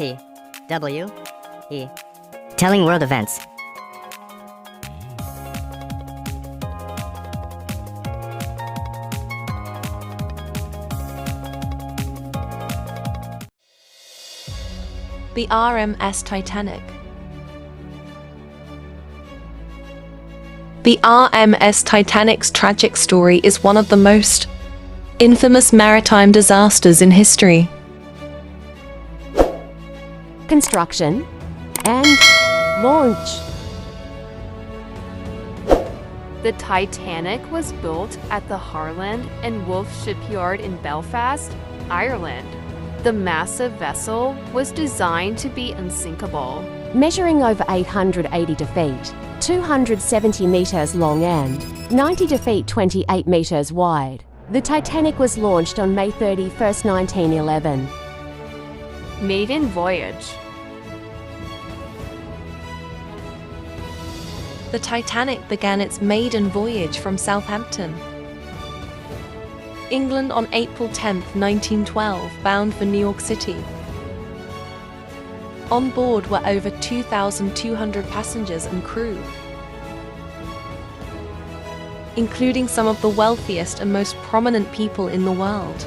T W E. Telling world events. The RMS Titanic. The RMS Titanic's tragic story is one of the most infamous maritime disasters in history. Construction and launch. The Titanic was built at the Harland and Wolff shipyard in Belfast, Ireland. The massive vessel was designed to be unsinkable. Measuring over 880 feet, 270 meters long and 90 feet 28 meters wide, the Titanic was launched on May 31, 1911. Maiden voyage. The Titanic began its maiden voyage from Southampton, England on April 10, 1912, bound for New York City. On board were over 2,200 passengers and crew, including some of the wealthiest and most prominent people in the world.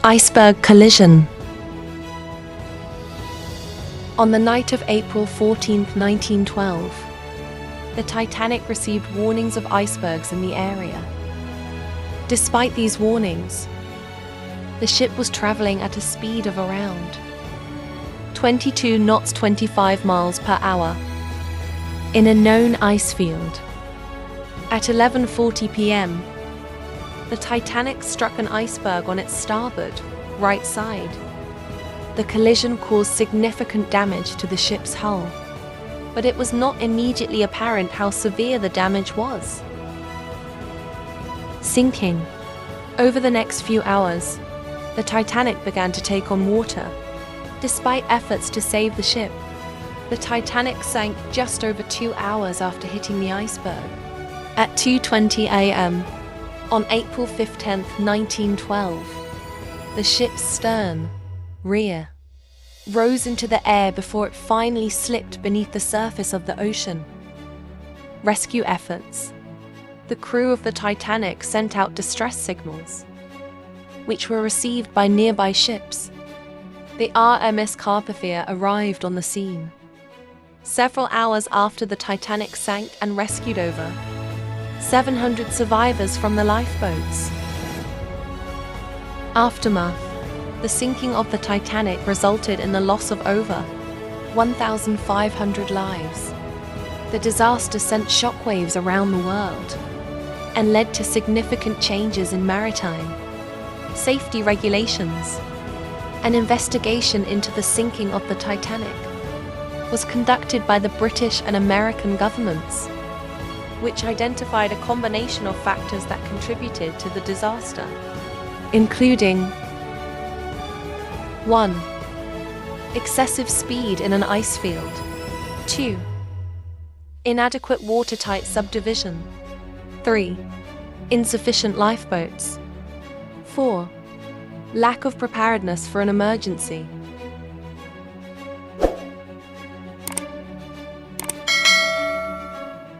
Iceberg collision. On the night of April 14, 1912, the Titanic received warnings of icebergs in the area. Despite these warnings, the ship was traveling at a speed of around 22 knots 25 miles per hour in a known ice field. At 11:40 p.m., the Titanic struck an iceberg on its starboard, right side. The collision caused significant damage to the ship's hull, but it was not immediately apparent how severe the damage was. Sinking. Over the next few hours, the Titanic began to take on water. Despite efforts to save the ship, the Titanic sank just over 2 hours after hitting the iceberg. At 2:20 a.m. on April 15, 1912, the ship's stern, rear, rose into the air before it finally slipped beneath the surface of the ocean. Rescue efforts. The crew of the Titanic sent out distress signals, which were received by nearby ships. The RMS Carpathia arrived on the scene several hours after the Titanic sank and rescued over 700 survivors from the lifeboats. Aftermath. The sinking of the Titanic resulted in the loss of over 1,500 lives. The disaster sent shockwaves around the world and led to significant changes in maritime safety regulations. An investigation into the sinking of the Titanic was conducted by the British and American governments, which identified a combination of factors that contributed to the disaster, including 1. Excessive speed in an ice field. 2. Inadequate watertight subdivision. 3. Insufficient lifeboats. 4. Lack of preparedness for an emergency.